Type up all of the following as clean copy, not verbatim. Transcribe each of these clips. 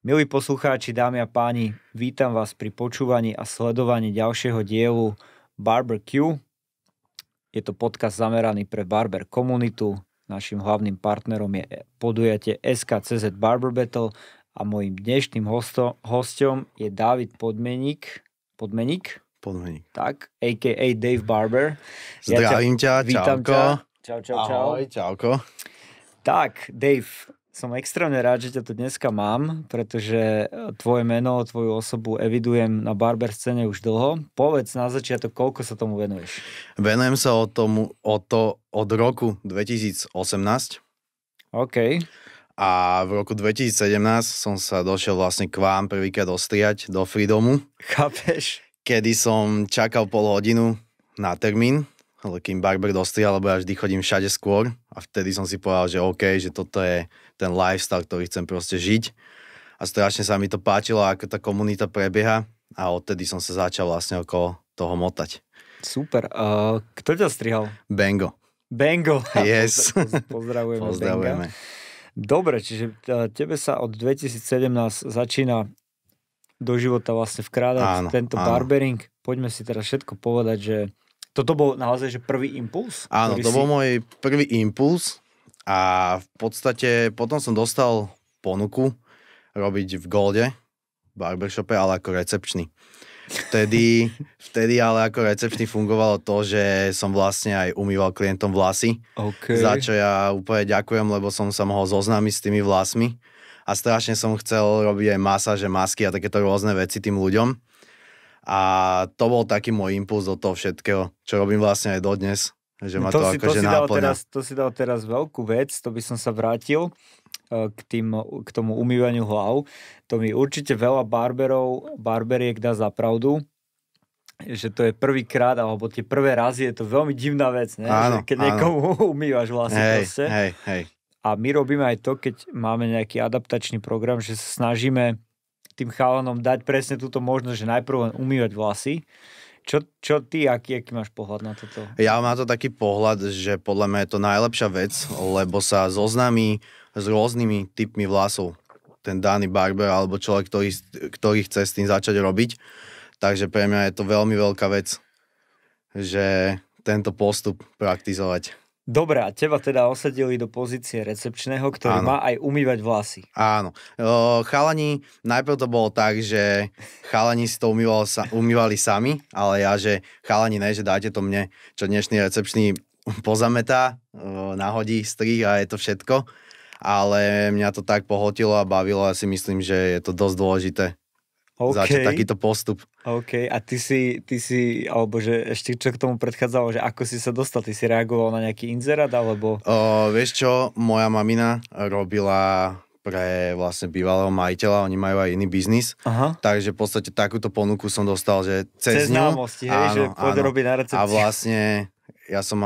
Milí poslucháči, dámy a páni, vítam vás pri počúvaní a sledovaní ďalšieho dielu Barbecue. Je to podcast zameraný pre barber komunitu. Naším hlavným partnerom je podujatie SKCZ Barber Battle a mojím dnešným hosťom je Dávid Podmeník, tak, a.k.a. Dave Barber. Zdravím ťa, vítam čauko. Čau. Ahoj, čauko. Tak, Dave, som extrémne rád, že ťa tu dneska mám, pretože tvoje meno, tvoju osobu evidujem na barber scéne už dlho. Povedz na začiatok, koľko sa tomu venuješ? Venujem sa od roku 2018. OK. A v roku 2017 som sa došiel vlastne k vám prvýkrát ostriať do Freedomu. Chápeš? Kedy som čakal pol hodinu na termín, ale kým barber dostrial, lebo ja vždy chodím všade skôr. A vtedy som si povedal, že OK, že toto je ten lifestyle, ktorý chcem proste žiť. A strašne sa mi to páčilo, ako tá komunita prebieha. A odtedy som sa začal vlastne okolo toho motať. Super. Kto ťa strihal? Bengo. Yes. Pozdravujeme. Pozdravujeme. Benga. Dobre, čiže tebe sa od 2017 začína do života vlastne vkrádať tento barbering. Poďme si teraz všetko povedať, že toto bol naozaj že prvý impuls? Áno, to bol môj prvý impuls a v podstate potom som dostal ponuku robiť v Golde, v barbershope, ale ako recepčný. Vtedy ale ako recepčný fungovalo to, že som vlastne aj umýval klientom vlasy. Okay. Za čo ja úplne ďakujem, lebo som sa mohol zoznámiť s tými vlasmi a strašne som chcel robiť aj masáže, masky a takéto rôzne veci tým ľuďom. A to bol taký môj impuls do toho všetkého, čo robím vlastne aj dodnes, že ma to akože náplňa. To si dal teraz veľkú vec, to by som sa vrátil k tomu umývaniu hlav. To mi určite veľa barberiek dá za pravdu, že to je prvýkrát, alebo tie prvé razy je to veľmi divná vec, ne? Áno, keď niekomu umývaš vlasy proste. Hej. A my robíme aj to, keď máme nejaký adaptačný program, že sa snažíme tým chalanom dať presne túto možnosť, že najprv len umývať vlasy. Čo ty, aký máš pohľad na toto? Ja mám to taký pohľad, že podľa mňa je to najlepšia vec, lebo sa zoznámi s rôznymi typmi vlasov. Ten daný barber alebo človek, ktorý chce s tým začať robiť. Takže pre mňa je to veľmi veľká vec, že tento postup praktizovať. Dobre, a teba teda osadili do pozície recepčného, ktorý má aj umývať vlasy. Áno. Chalani, najprv to bolo tak, že chalani si to umývali sami, ale ja, že chalani ne, že dajte to mne, čo dnešný recepčný pozametá, nahodí strih a je to všetko. Ale mňa to tak pohotilo a bavilo a si myslím, že je to dosť dôležité. Začať takýto postup. OK, a ty si, alebo že ešte čo k tomu predchádzalo, že ako si sa dostal, ty si reagoval na nejaký inzerát, alebo? Vieš čo, moja mamina robila pre vlastne bývalého majiteľa, oni majú aj iný biznis, takže v podstate takúto ponuku som dostal, že cez ňu. Známosti, hej, že pôjde robiť na recepcii. A vlastne ja som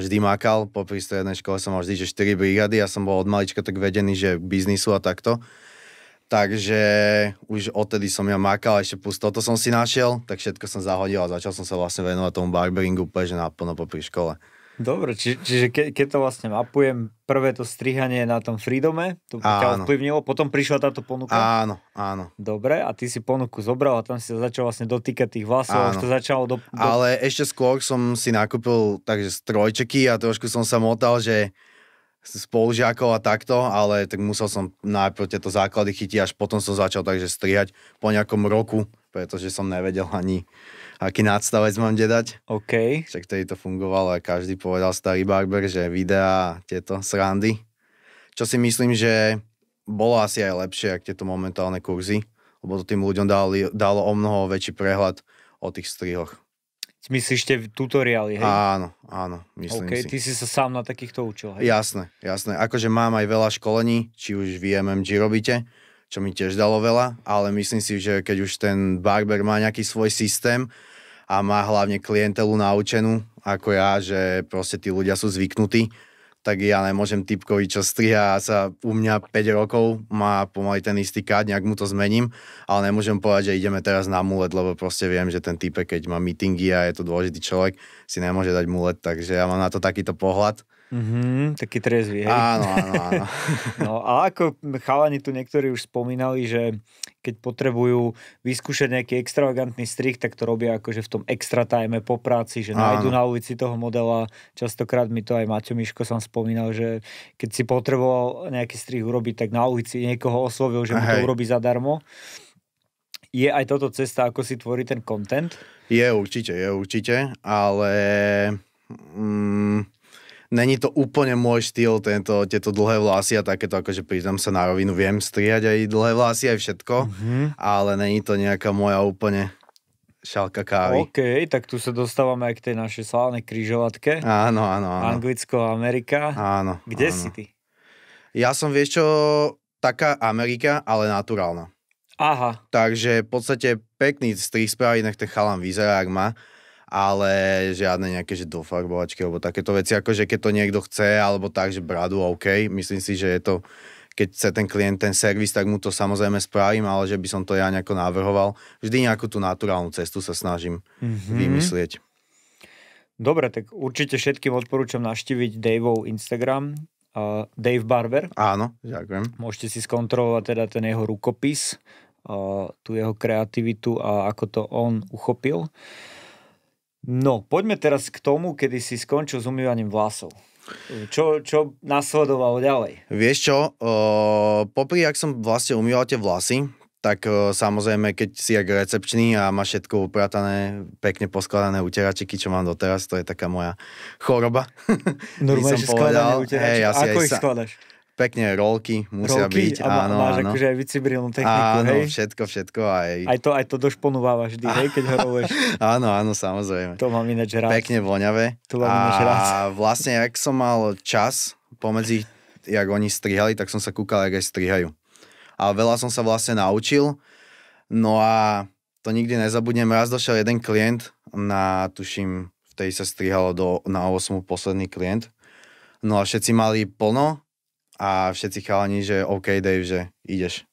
vždy makal, popri strednej škole som mal vždy, že 4 brigády, ja som bol od malička tak vedený, že biznisu a takto. Takže už odtedy som ja makal, ešte plus toto som si našiel, tak všetko som zahodil a začal som sa vlastne venovať tomu barberingu úplne, že naplno popri škole. Dobre, čiže keď to vlastne mapujem, prvé to strihanie na tom Freedome, to ťa ovplyvnilo, potom prišla táto ponuka? Áno. Dobre, a ty si ponuku zobral a tam si sa začal vlastne dotýkať tých vlasov, a už to začalo Ale ešte skôr som si nakúpil takže strojčeky a trošku som sa motal, že spolužiakov a takto, ale tak musel som najprv tieto základy chytiť, až potom som začal takže strihať po nejakom roku, pretože som nevedel ani aký nadstavec mám dať. OK. Však tedy to fungovalo a každý povedal starý barber, že videá, tieto srandy. Čo si myslím, že bolo asi aj lepšie, ako tieto momentálne kurzy, lebo to tým ľuďom dalo o mnoho väčší prehľad o tých strihoch. Myslíš tie tutoriály, hej? Áno, myslím si. Ty si sa sám na takýchto učil, hej? Jasné. Akože mám aj veľa školení, či už v MMG robíte, čo mi tiež dalo veľa, ale myslím si, že keď už ten barber má nejaký svoj systém a má hlavne klientelu naučenú, ako ja, že proste tí ľudia sú zvyknutí, tak ja nemôžem typkovi, čo striha sa u mňa 5 rokov, má pomaly ten istý kád, nejak mu to zmením, ale nemôžem povedať, že ideme teraz na mulet, lebo proste viem, že ten typek, keď má meetingy a je to dôležitý človek, si nemôže dať mulet, takže ja mám na to takýto pohľad. Taký trezvý, hej? Áno. No a ako chalani tu niektorí už spomínali, že keď potrebujú vyskúšať nejaký extravagantný strih, tak to robia akože v tom extra time po práci, že nájdu na ulici toho modela. Častokrát mi to aj Maťo Miško som spomínal, že keď si potreboval nejaký strih urobiť, tak na ulici niekoho oslovil, že mu to urobí zadarmo. Je aj toto cesta, ako si tvorí ten content? Je určite, ale není to úplne môj štýl, tieto dlhé vlasy a takéto, akože priznám sa na rovinu, viem strihať aj dlhé vlasy, aj všetko, ale není to nejaká moja úplne šálka kávy. OK, tak tu sa dostávame aj k tej našej slávnej križovatke. Áno. Anglicko-Amerika. Áno. Kde si ty? Ja som, vieš čo, taká Amerika, ale naturálna. Aha. Takže v podstate pekný strih spraviť, nech ten chalan vyzerá, ak má, ale žiadne nejaké, že dofarbovačky alebo takéto veci, akože keď to niekto chce, alebo tak, že bradu, OK, myslím si, že je to, keď chce ten klient ten servis, tak mu to samozrejme spravím, ale že by som to ja nejako navrhoval. Vždy nejakú tú naturálnu cestu sa snažím vymyslieť. Dobre, tak určite všetkým odporúčam navštíviť Daveov Instagram, Dave Barber. Áno, ďakujem. Môžete si skontrolovať teda ten jeho rukopis, tú jeho kreativitu a ako to on uchopil. No, poďme teraz k tomu, kedy si skončil s umývaním vlasov. Čo nasledovalo ďalej? Vieš čo, popri ak som vlastne umýval tie vlasy, tak samozrejme, keď si jak recepčný a máš všetko upratané, pekne poskladané uteračiky, čo mám doteraz, to je taká moja choroba. Normálne, že skladané uteračiky. Ako ich skladaš? Pekne rolky musia byť. Áno. Máš akože aj vycibrilnú techniku, hej? Áno, všetko. Aj to do šponu vávaš vždy, hej, keď ho roluješ. Áno, samozrejme. To mám ináč rád. Pekne voňavé. To mám ináč rád. A vlastne, jak som mal čas pomedzi, jak oni strihali, tak som sa kúkal, jak aj strihajú. A veľa som sa vlastne naučil. No a to nikdy nezabudnem. Raz došiel jeden klient, tuším, vtedy sa strihalo na 8 posledný klient. No a všetci mali plno a všetci chalani, že OK, Dave, že ideš.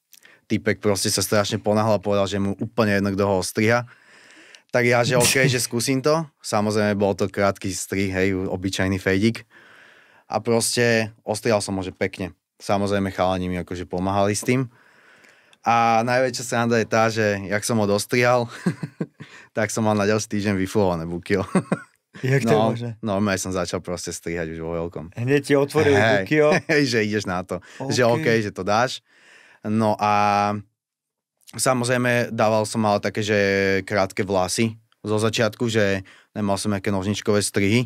Týpek proste sa strašne ponáhľal a povedal, že mu úplne jedno, kto ho striha. Tak ja, že OK, že skúsim to. Samozrejme, bol to krátky strih, hej, obyčajný fejdik. A proste ostrihal som ho, že pekne. Samozrejme, chalani mi akože pomáhali s tým. A najväčšia sranda je tá, že jak som ho dostrihal, tak som mal na ďalší týždeň vyflované bukio. Jak to je možné? Normálne som začal proste strihať už vo veľkom. Hneď ti otvoril bukio. Že ideš na to. Okay. Že OK, že to dáš. No a samozrejme dával som mal také, že krátke vlasy zo začiatku, že nemal som nejaké nožničkové strihy,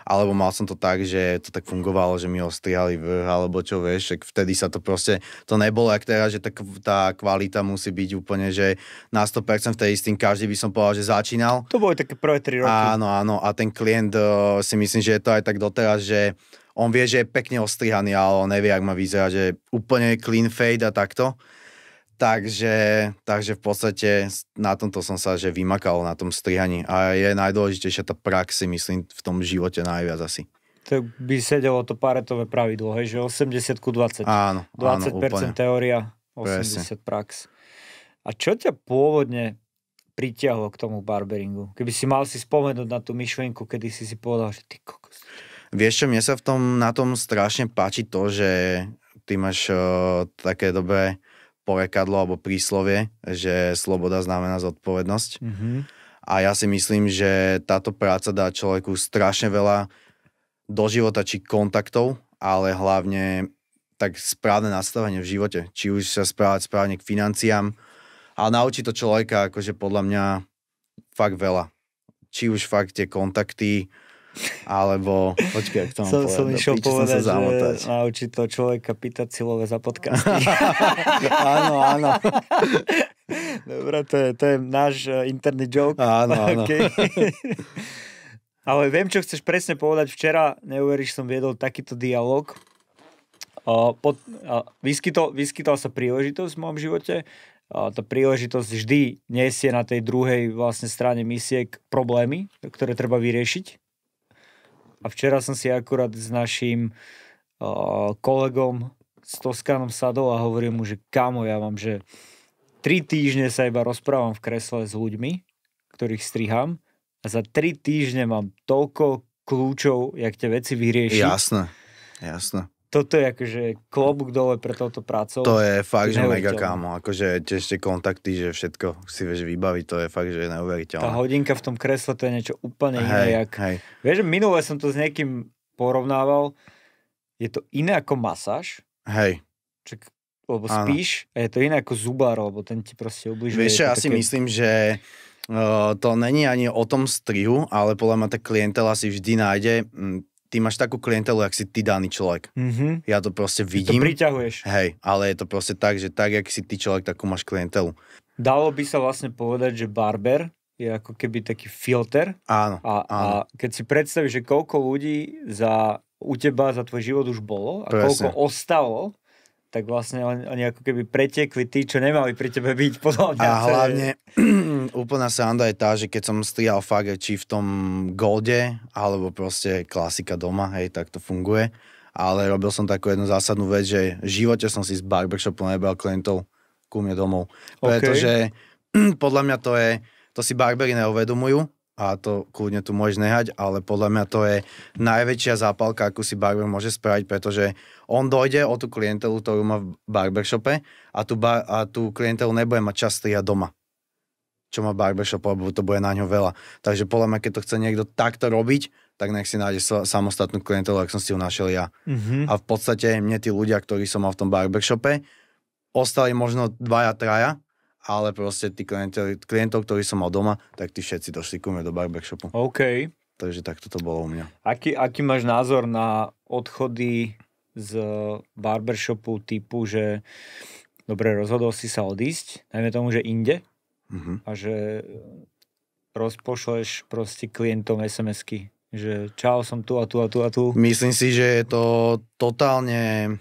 alebo mal som to tak, že to tak fungovalo, že mi ho strihali vrch, alebo čo vieš, vtedy sa to proste, to nebolo jak teraz, že tá kvalita musí byť úplne, že na 100% vtedy s tým každý by som povedal, že začínal. To boli také prvé 3 roky. Áno, a ten klient si myslím, že je to aj tak doteraz, že on vie, že je pekne ostrihaný, ale on nevie, jak má vyzerať, že úplne clean fade a takto. Takže v podstate na tomto som sa že vymakal na tom strihaní a je najdôležitejšia tá prax, si myslím, v tom živote najviac asi. To by sedelo to paretové pravidlo, hej, že 80/20. Áno, 20% úplne. Teória, 80% prax. A čo ťa pôvodne pritiahlo k tomu barberingu? Keby si mal si spomenúť na tú myšlienku, kedy si povedal, že ty kokos. Vieš čo, mne sa na tom strašne páči to, že ty máš také dobré porekadlo alebo príslovie, že sloboda znamená zodpovednosť. A ja si myslím, že táto práca dá človeku strašne veľa do života, či kontaktov, ale hlavne tak správne nastavenie v živote. Či už sa správať správne k financiám, ale naučí to človeka akože podľa mňa fakt veľa. Či už fakt tie kontakty, alebo... Počkaj, ak to mám povedať. Som išiel povedať, že naučí to človeka pýtať silové za podcasty. Áno. Dobre, to je náš interný joke. Áno. Okay. Ale viem, čo chceš presne povedať. Včera, neuveríš, som viedol takýto dialog. Vyskytala sa príležitosť v mojom živote. Tá príležitosť vždy nesie na tej druhej vlastne strane misiek problémy, ktoré treba vyriešiť. A včera som si akurát s naším kolegom s Toskanom sadol a hovorím mu, že kámo, ja mám, že 3 týždne sa iba rozprávam v kresle s ľuďmi, ktorých striham a za 3 týždne mám toľko kľúčov, jak tie veci vyriešiť. Jasné. Jasné. Toto je akože klobúk dole pre touto prácou. To je fakt, že mega Neuveriteľné. kámo. Akože ešte kontakty, že všetko si vieš vybaviť, to je fakt, že neuveriteľné. Tá hodinka v tom kresle, to je niečo úplne iné. Hej. Vieš, že minule som to s niekým porovnával. Je to iné ako masáž. Hej. Lebo spíš a je to iné ako zubár, lebo ten ti proste ubližuje. Vieš, ja si myslím, že to není ani o tom strihu, ale podľa mňa tá klientela si vždy nájde. Ty máš takú klientelu, jak si ty daný človek. Mm-hmm. Ja to proste Ty vidím. to priťahuješ. Hej, ale je to proste tak, že tak, jak si ty človek, takú máš klientelu. Dalo by sa vlastne povedať, že barber je ako keby taký filter. Áno. A keď si predstavíš, že koľko ľudí u teba za tvoj život už bolo a Presne. koľko ostalo, tak vlastne oni ako keby pretekli tí, čo nemali pri tebe byť. Podľa mňa. A hlavne úplná sranda je tá, že keď som strihal fakt, či v tom golde, alebo proste klasika doma, hej, tak to funguje. Ale robil som takú jednu zásadnú vec, že v živote som si z barbershopu nebral klientov ku mne domov. Pretože podľa mňa to si barberi neuvedomujú, a to kľudne tu môžeš nehať, ale podľa mňa to je najväčšia zápalka, akú si barber môže spraviť, pretože on dojde o tú klientelu, ktorú má v barbershope a tú klientelu nebude mať čas strihať doma, čo má barbershop, lebo to bude na ňo veľa. Takže podľa mňa, keď to chce niekto takto robiť, tak nech si nájde samostatnú klientelu, ak som si ju našiel ja. Mm-hmm. A v podstate mne tí ľudia, ktorí som mal v tom barbershope, ostali možno 2-3, ale proste tí klientov, ktorí som mal doma, tak tí všetci došli ku mne do barbershopu. OK. Takže takto to bolo u mňa. Aký máš názor na odchody z barbershopu typu, že dobre, rozhodol si sa odísť, najmä tomu, že inde, a že rozpošleš proste klientom SMS-ky, že čau, som tu a tu a tu a tu. Myslím si, že je to totálne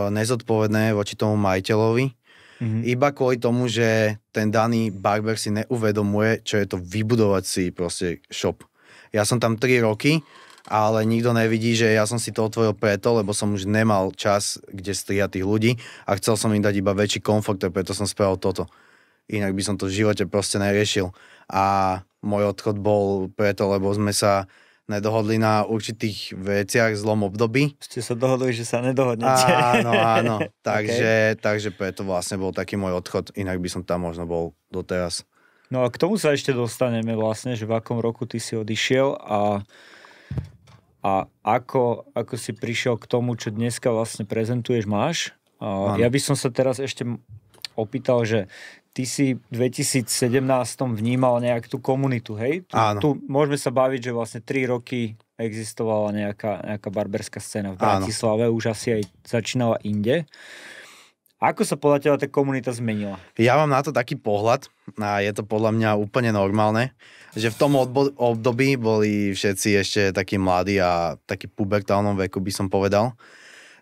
nezodpovedné voči tomu majiteľovi. Iba kvôli tomu, že ten daný barber si neuvedomuje, čo je to vybudovať si proste shop. Ja som tam 3 roky, ale nikto nevidí, že ja som si to otvoril preto, lebo som už nemal čas, kde strihať tých ľudí a chcel som im dať iba väčší komfort, preto som spravil toto. Inak by som to v živote proste neriešil. A môj odchod bol preto, lebo sme sa nedohodli na určitých veciach v zlom období. Ste sa dohodli, že sa nedohodnete. Áno. Takže preto vlastne bol taký môj odchod. Inak by som tam možno bol doteraz. No a k tomu sa ešte dostaneme vlastne, že v akom roku ty si odišiel a ako si prišiel k tomu, čo dneska vlastne prezentuješ, máš. Ja by som sa teraz ešte opýtal, že ty si v 2017 vnímal nejak tú komunitu, hej? Tu môžeme sa baviť, že vlastne 3 roky existovala nejaká barberská scéna v Bratislave, už asi aj začínala inde. Ako sa podľa teba tá komunita zmenila? Ja mám na to taký pohľad a je to podľa mňa úplne normálne, že v tom období boli všetci ešte takí mladí a taký pubertálnom veku by som povedal.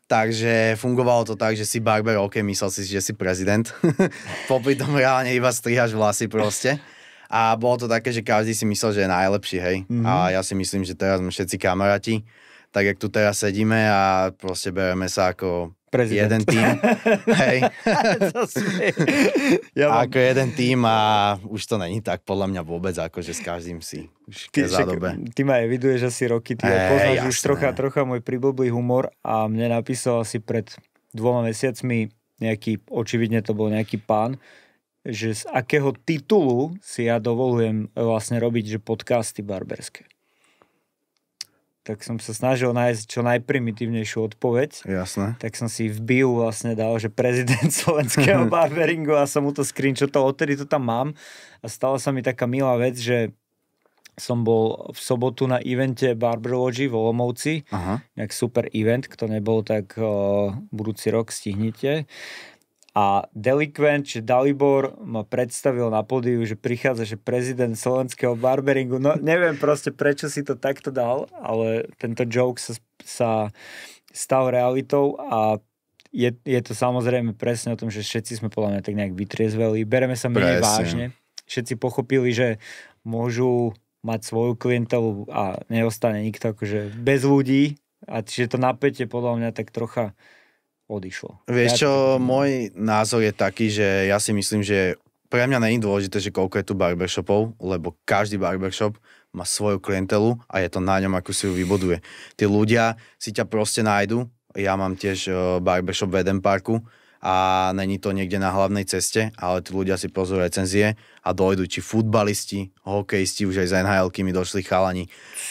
Takže fungovalo to tak, že si barber, OK, myslel si, že si prezident. Popri tom reálne iba strihaš vlasy proste. A bolo to také, že každý si myslel, že je najlepší, hej. A ja si myslím, že teraz sme všetci kamaráti. Tak, jak tu teraz sedíme a proste bereme sa ako prezident. Jeden tím. Hej. Ako jeden tím a už to není tak podľa mňa vôbec, akože s každým si už zadobe. Ty ma eviduješ asi roky, ty poznáš už trocha môj priblblý humor a mne napísal asi pred 2 mesiacmi nejaký, očividne to bol nejaký pán, že z akého titulu si ja dovolujem vlastne robiť, že podcasty barberské. Tak som sa snažil nájsť čo najprimitívnejšiu odpoveď. Jasné. Tak som si v bio vlastne dal, že prezident slovenského barberingu a som mu to screenshotol, odtedy to tam mám. A stala sa mi taká milá vec, že som bol v sobotu na evente Barber Lodge v Olomouci. Nejak super event, kto nebol, tak budúci rok stihnite. A delikvent, že Dalibor ma predstavil na pódiu, že prichádza, že prezident slovenského barberingu. No neviem proste, prečo si to takto dal, ale tento joke sa stal realitou a je to samozrejme presne o tom, že všetci sme podľa mňa tak nejak vytriezveli. Bereme sa menej vážne. Všetci pochopili, že môžu mať svoju klientelu a neostane nikto akože bez ľudí. A čiže to napätie podľa mňa tak trocha odišlo. Vieš čo, môj názor je taký, že ja si myslím, že pre mňa nie je dôležité, že koľko je tu barbershopov, lebo každý barbershop má svoju klientelu a je to na ňom, ako si ju vybuduje. Tí ľudia si ťa proste nájdu. Ja mám tiež barbershop v Eden Parku a není to niekde na hlavnej ceste, ale tí ľudia si pozrú recenzie a dojdu, či futbalisti, hokejisti, už aj z NHL-ky mi došli chalani.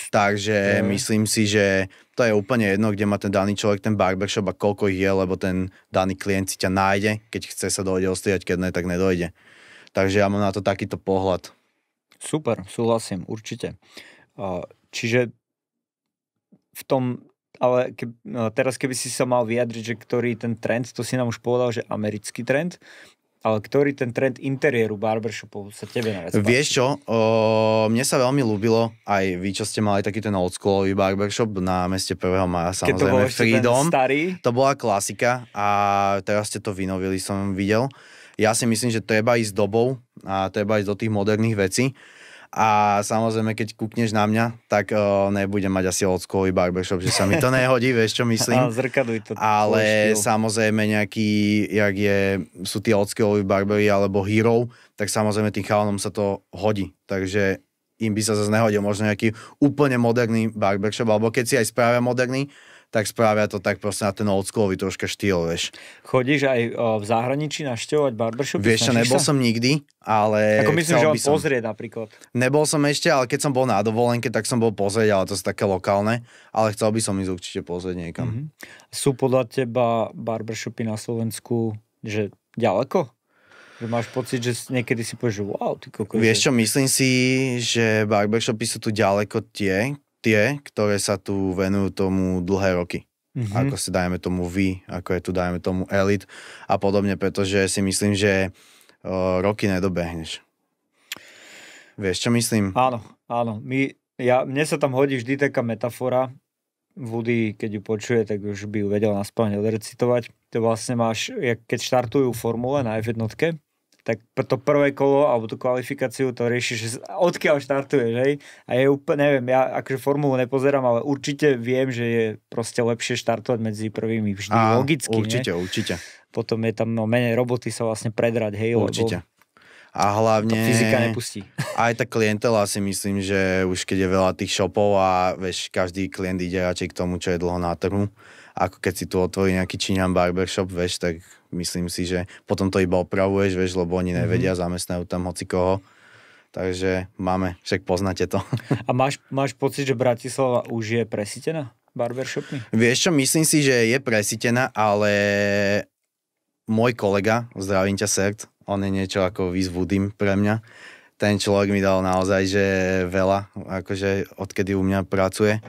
Takže myslím si, že to je úplne jedno, kde má ten daný človek ten barbershop a koľko ich je, lebo ten daný klient si ťa nájde, keď chce sa dojde ostriať, keď ne, tak nedojde. Takže ja mám na to takýto pohľad. Super, súhlasím, určite. Čiže v tom, ale teraz keby si sa mal vyjadriť, že ktorý ten trend, to si nám už povedal, že americký trend, ale ktorý ten trend interiéru barbershopov sa tebe najviac páči? Vieš čo, mne sa veľmi ľúbilo, aj vy, čo ste mali taký ten oldschoolový barbershop na meste 1. mája, samozrejme Freedom. To bola klasika a teraz ste to vynovili, som videl. Ja si myslím, že treba ísť dobou a treba ísť do tých moderných vecí. A samozrejme, keď kúkneš na mňa, tak nebudem mať asi oldschoolový barbershop, že sa mi to nehodí, vieš čo myslím. Zrkaduj to. Ale samozrejme nejaký, sú tí oldschoolový barbery alebo hero, tak samozrejme tým chalanom sa to hodí. Takže im by sa zase nehodil možno nejaký úplne moderný barbershop, alebo keď si aj spravia moderný, tak spravia to tak proste na ten oldschoolový troška štýl, vieš. Chodíš aj v zahraničí navštevovať barbershopy? Vieš čo, nebol som nikdy, ale ako myslím, že on pozrieť napríklad. Nebol som ešte, ale keď som bol na dovolenke, tak som bol pozrieť, ale to sú také lokálne, ale chcel by som ísť určite pozrieť niekam. Mm-hmm. Sú podľa teba barbershopy na Slovensku, že ďaleko? Že máš pocit, že niekedy si povieš, že wow, ty kokos. Vieš čo, myslím si, že barbershopy sú tu ďaleko tie, ktoré sa tu venujú tomu dlhé roky. Mm-hmm. Ako si dajme tomu vy, ako je tu dajme tomu Elite a podobne, pretože si myslím, že roky nedobehneš. Vieš, čo myslím? Áno. Mne sa tam hodí vždy taká metafora. Woody, keď ju počuje, tak už by ju vedel naspamäť odrecitovať. To vlastne máš, keď štartujú formule na F1, tak to prvé kolo, alebo tú kvalifikáciu, to riešiš, že odkiaľ štartuješ, hej? A je úplne, neviem, ja akože formulu nepozerám, ale určite viem, že je proste lepšie štartovať medzi prvými vždy, logicky, určite. Potom je tam menej roboty sa vlastne predrať, hej? Určite. A hlavne fyzika nepustí. Aj tá klientela si myslím, že už keď je veľa tých shopov a vieš, každý klient ide radšej k tomu, čo je dlho na trhu, ako keď si tu otvorí nejaký Číňan barbershop, vieš, tak myslím si, že potom to iba opravuješ, vieš, lebo oni nevedia, zamestnajú tam hocikoho. Takže však poznáte to. A máš pocit, že Bratislava už je presítená barbershopmi? Vieš čo, myslím si, že je presítená, ale môj kolega, zdravím ťa Sert, on je niečo ako Woodym pre mňa. Ten človek mi dal naozaj, že veľa, akože odkedy u mňa pracuje.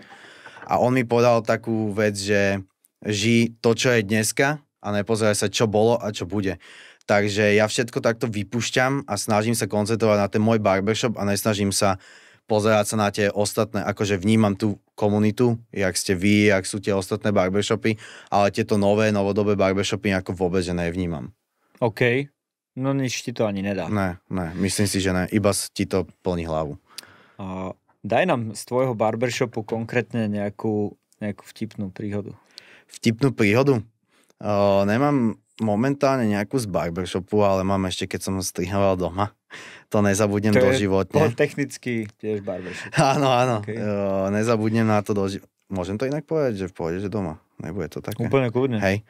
A on mi povedal takú vec, že žij to, čo je dneska a nepozeraj sa, čo bolo a čo bude. Takže ja všetko takto vypúšťam a snažím sa koncentrovať na ten môj barbershop a nesnažím sa pozerať sa na tie ostatné, akože vnímam tú komunitu, jak ste vy, jak sú tie ostatné barbershopy, ale tieto novodobé barbershopy ako vôbec, že nevnímam. OK, no nič ti to ani nedá. Ne, myslím si, že ne, iba ti to plní hlavu. Daj nám z tvojho barbershopu konkrétne nejakú vtipnú príhodu. Vtipnú príhodu? Nemám momentálne nejakú z barbershopu, ale mám ešte, keď som strihoval doma. To nezabudnem doživotne. To je technicky tiež barbershop. Áno. Okay. Nezabudnem na to doživotne. Môžem to inak povedať, že v pohode, že doma. Nebude to také. Úplne kľudne. Hej.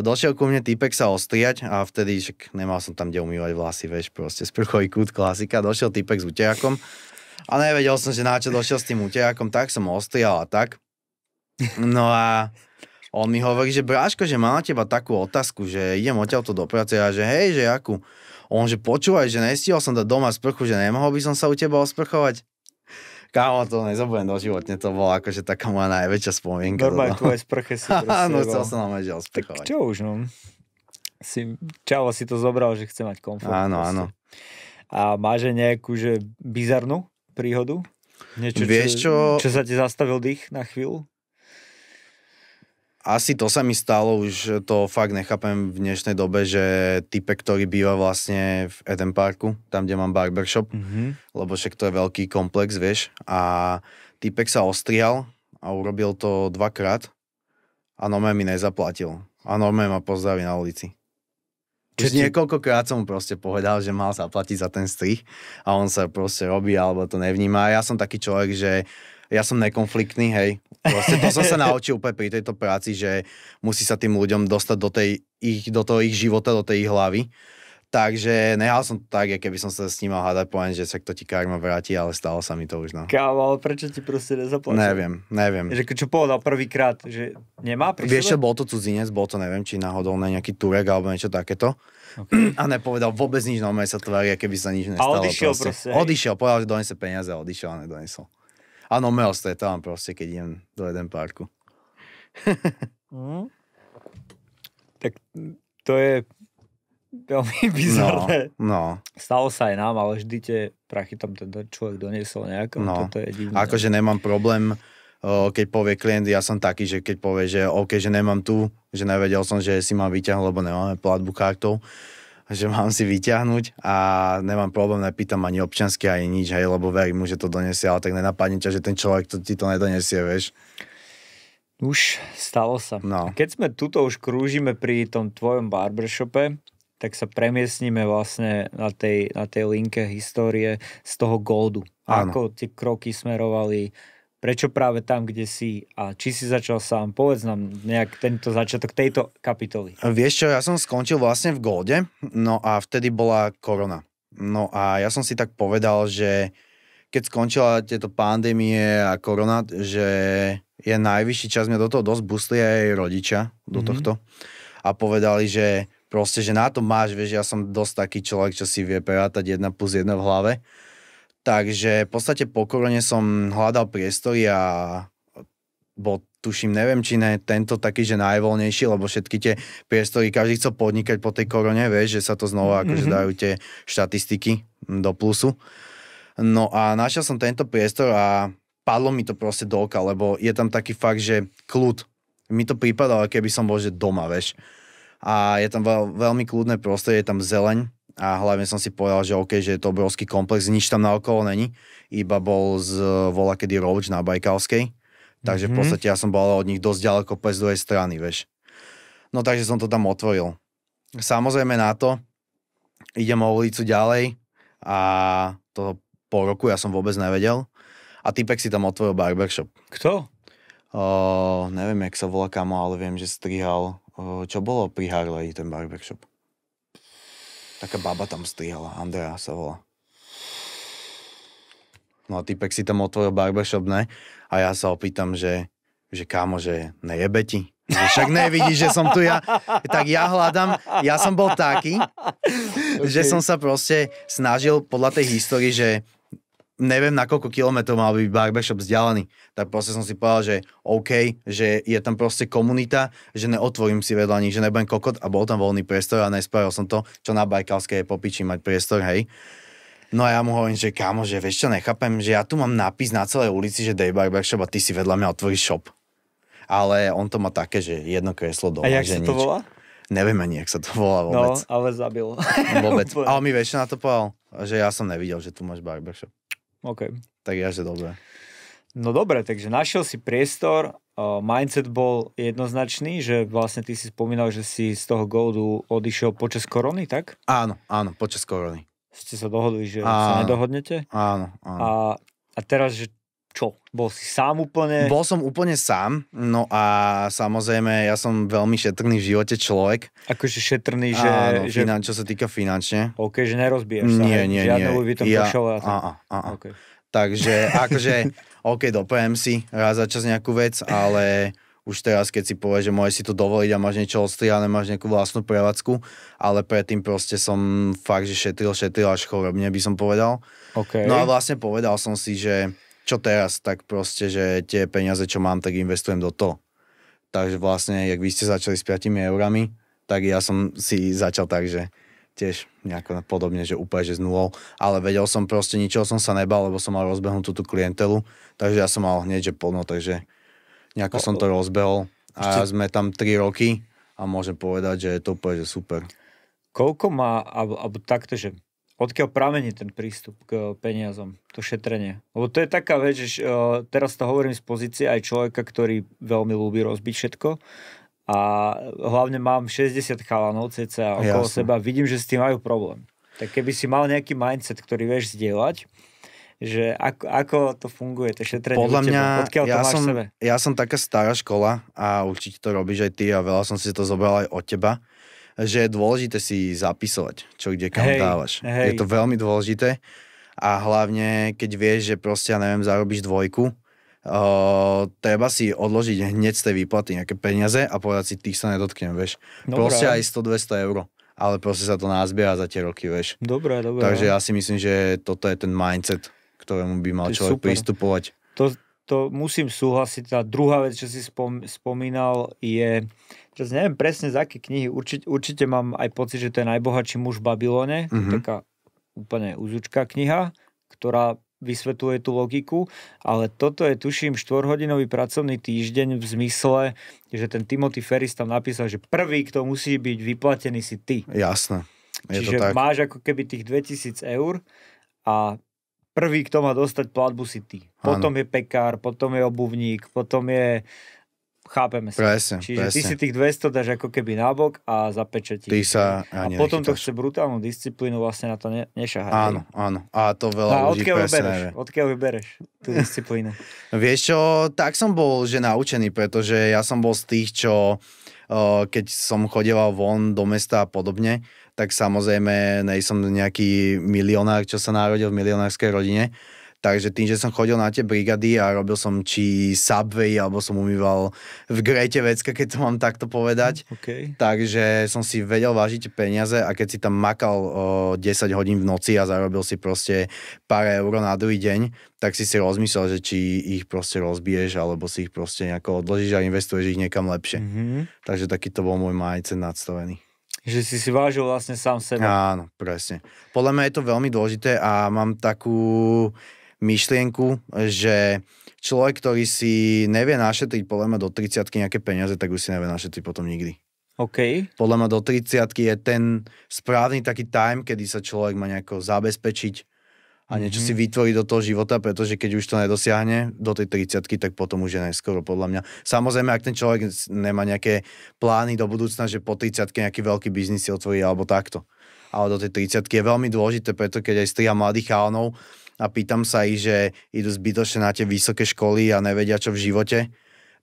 Došiel ku mne týpek sa ostriať a vtedy však nemal som tam kde umývať vlasy, vieš, proste sprchový kút, klasika. Došiel týpek s utejakom a nevedel som, že na čo došiel s tým utejakom, tak som ostrial a tak. No a on mi hovorí, že Bráško, že mám na teba takú otázku, že idem odtiaľto do práce a že hej, že akú? On, že počúvaj, že nestihol som dať doma sprchu, že nemohol by som sa u teba osprchovať. Kámo, to nezabudnem doživotne, to bola akože taká moja najväčšia spomienka. Normálne tvoje sprche si proste. Áno, chcel som nám že osprchovať. Tak čo už, no. Čavo si to zobral, že chce mať komfort. Áno. A máš nejakú, že bizarnú príhodu? Niečo, čo sa ti zastavil dých na chvíľu? Asi to sa mi stalo, už to fakt nechápem v dnešnej dobe, že typek, ktorý býva vlastne v Eden Parku, tam, kde mám barbershop, lebo však to je veľký komplex, vieš, a typek sa ostrial a urobil to 2-krát a normálne mi nezaplatil. A normálne ma pozdraví na ulici. Už niekoľkokrát som mu proste povedal, že mal zaplatiť za ten strih a on sa proste robí alebo to nevníma. Ja som taký človek, že ja som nekonfliktný, hej. Proste to som sa naučil úplne pri tejto práci, že musí sa tým ľuďom dostať do toho ich života, do tej ich hlavy. Takže nehal som to tak, keby som sa s ním mal hádať, poviem, že sa to ti karma vráti, ale stalo sa mi to už, no. Kámo, ale prečo ti proste nezaplatil? Neviem. Že čo povedal prvýkrát, že nemá pri Vieš, sebe? bol to cudzinec, bol to neviem, či náhodou na nejaký Turek alebo niečo takéto. Okay. A nepovedal vôbec nič, no sa tvári, keby sa nič nestalo. A odišiel proste. Odišiel, povedal, že donese peniaze a odišiel a nedonesol. A no ho stretávam proste, keď idem do jeden parku. Tak to je veľmi bizarné. No. Stalo sa aj nám, ale vždy tie prachy tam ten človek doniesol nejako. No. Toto je divné. Akože nemám problém, keď povie klient, ja som taký, že keď povie, že OK, že nemám tu, že nevedel som, že si mám vyťahnuť, lebo nemáme platbu kartou, že mám si vyťahnuť a nemám problém, nepýtam ani občiansky, ani nič, hej, lebo verím mu, že to donesie, ale tak nenapadne ťa, že ten človek ti to nedonesie, vieš. Už stalo sa. No. Keď sme tuto už krúžime pri tom tvojom barbershope, tak sa premiesnime vlastne na tej linke histórie z toho Goldu. Áno. Ako tie kroky smerovali, prečo práve tam, kde si a či si začal sám. Povedz nám nejak tento začiatok tejto kapitoly. Vieš čo, ja som skončil vlastne v Golde, no a vtedy bola korona. No a ja som si tak povedal, že keď skončila tieto pandémie a korona, že je najvyšší čas, mňa do toho dosť boostli aj rodičia do tohto a povedali, že proste, že na to máš, vieš, ja som dosť taký človek, čo si vie prerátať 1+1 v hlave. Takže v podstate po korone som hľadal priestory a bol, tuším, neviem, či ne tento taký, že najvoľnejší, lebo všetky tie priestory, každý chcel podnikať po tej korone, vieš, že sa to znova akože dajú tie štatistiky do plusu. No a našiel som tento priestor a padlo mi to proste do oka, lebo je tam taký fakt, že kľud. Mi to prípadalo, keby som bol, že doma, vieš. A je tam veľmi kľudné prostredie, je tam zeleň a hlavne som si povedal, že OK, že je to obrovský komplex, nič tam naokolo není, iba bol volakedy Roach na Bajkalskej, takže v podstate ja som bol od nich dosť ďaleko z druhej strany, vieš. No takže som to tam otvoril. Samozrejme na to idem o ulicu ďalej a to po roku ja som vôbec nevedel a typek si tam otvoril barbershop. Kto? Neviem, jak sa volá kamo, ale viem, že strihal. Čo bolo pri Harley, ten barbershop? Taká baba tam strihala, Andrea sa volá. No a typek si tam otvoril barbershop, ne? A ja sa opýtam, že kámo, že nejebe ti? Že však nevidíš, že som tu ja. Tak ja hľadám, ja som bol taký, že som sa proste snažil podľa tej histórii, že neviem, na koľko kilometrov mal byť barbershop vzdialený. Tak proste som si povedal, že OK, že je tam proste komunita, že neotvorím si vedľa nich, že nebudem kokot a bol tam voľný priestor a nespravil som to, čo na Bajkalskej je popiči mať priestor, hej. No a ja mu hovorím, že kámo, že vieš čo, nechápem, že ja tu mám nápis na celej ulici, že Day Barbershop a ty si vedľa mňa otvoríš shop. Ale on to má také, že jedno kreslo doma, a jak že sa to volá? Neviem ani, jak sa to volá vôbec. No, ale zabil. Vôbec. Ale mi vieš, čo na to povedal? Že ja som nevidel, že tu máš barbershop. OK. Tak ja, že dobre. No dobre, takže našiel si priestor, mindset bol jednoznačný, že vlastne ty si spomínal, že si z toho Goldu odišiel počas korony, tak? Áno, počas korony. Ste sa dohodli, že sa nedohodnete? Áno. A teraz, že čo? Bol si sám úplne? Bol som úplne sám, no a samozrejme, ja som veľmi šetrný v živote človek. Akože šetrný, že... Áno, čo sa týka finančne. OK, že nerozbiješ sa. Nie. Žiadne Louis Vuitton košele a tak. Okay. Takže, akože, OK, doprejem si raz za čas nejakú vec, ale už teraz, keď si povieš, že môžeš si to dovoliť a máš niečo odstrihané, máš nejakú vlastnú prevádzku, ale predtým proste som fakt, že šetril až chorobne, by som povedal. Okay. No a vlastne povedal som si, že čo teraz, tak proste, že tie peniaze, čo mám, tak investujem do toho. Takže vlastne, jak vy ste začali s 5 eurami, tak ja som si začal tak, že tiež nejako podobne, že úplne, že z nulou, ale vedel som proste, ničoho som sa nebal, lebo som mal rozbehnutú tú klientelu, takže ja som mal hneď, že plno, takže nejako som to rozbehol a sme tam 3 roky a môžem povedať, že je to úplne, že super. Koľko má, alebo takto, že odkiaľ pramení ten prístup k peniazom, to šetrenie? Lebo to je taká vec, že teraz to hovorím z pozície aj človeka, ktorý veľmi ľúbi rozbiť všetko a hlavne mám 60 chalanov cca okolo seba, vidím, že s tým majú problém. Tak keby si mal nejaký mindset, ktorý vieš zdieľať, že ako to funguje, to šetrenie podľa mňa, odkiaľ to máš sebe? Ja som taká stará škola a určite to robíš aj ty a veľa som si to zobral aj od teba, že je dôležité si zapisovať, čo kde kam dávaš. Je to veľmi dôležité a hlavne, keď vieš, že proste, ja neviem, zarobíš 2, treba si odložiť hneď z tej výplaty nejaké peniaze a povedať si, tých sa nedotknem, vieš. Proste aj 100-200 eur, ale proste sa to nazbiera za tie roky, vieš. Dobre. Takže ja si myslím, že toto je ten mindset, ktorému by mal človek pristupovať. To musím súhlasiť. Tá druhá vec, čo si spomínal, je, že neviem presne z aké knihy, určite mám aj pocit, že to je Najbohatší muž v Babylone, taká úplne úzučká kniha, ktorá vysvetľuje tú logiku, ale toto je, tuším, 4-hodinový pracovný týždeň v zmysle, že ten Timothy Ferris tam napísal, že prvý, kto musí byť vyplatený, si ty. Jasné. Čiže máš ako keby tých 2000 eur a prvý, kto má dostať platbu, si ty. Potom je pekár, potom je obuvník, potom je... Chápeme sa. Čiže ty si tých 200 dáš ako keby nábok a zapečetíš. A potom to chce brutálnu disciplínu, vlastne na to nešahať. Áno. A to veľa ľudí presne. Odkiaľ vybereš tú disciplínu? Vieš čo, tak som bol že naučený, pretože ja som bol z tých, čo keď som chodieval von do mesta a podobne, tak samozrejme nejsom nejaký milionár, čo sa narodil v milionárskej rodine. Takže tým, že som chodil na tie brigady a robil som či Subway, alebo som umýval v Grete vecka, keď to mám takto povedať. Takže som si vedel vážiť peniaze a keď si tam makal 10 hodín v noci a zarobil si proste pár eur na druhý deň, tak si rozmyslel, že či ich proste rozbiješ, alebo si ich proste nejako odložíš a investuješ ich niekam lepšie. Takže taký to bol môj mindset nadstavený. Že si vážil vlastne sám seba. Áno, presne. Podľa mňa je to veľmi dôležité a mám takú myšlienku, že človek, ktorý si nevie našetriť podľa mňa do 30-ky nejaké peniaze, tak už si nevie našetriť potom nikdy. Podľa mňa do 30-ky je ten správny taký time, kedy sa človek má nejako zabezpečiť a niečo si vytvoriť do toho života, pretože keď už to nedosiahne do tej 30-ky, tak potom už je neskoro, podľa mňa. Samozrejme, ak ten človek nemá nejaké plány do budúcna, že po 30-ke nejaký veľký biznis si otvorí alebo takto. Ale do tej 30-ky je veľmi dôležité, preto keď aj striham mladých chalanov a pýtam sa ich, že idú zbytočne na tie vysoké školy a nevedia čo v živote,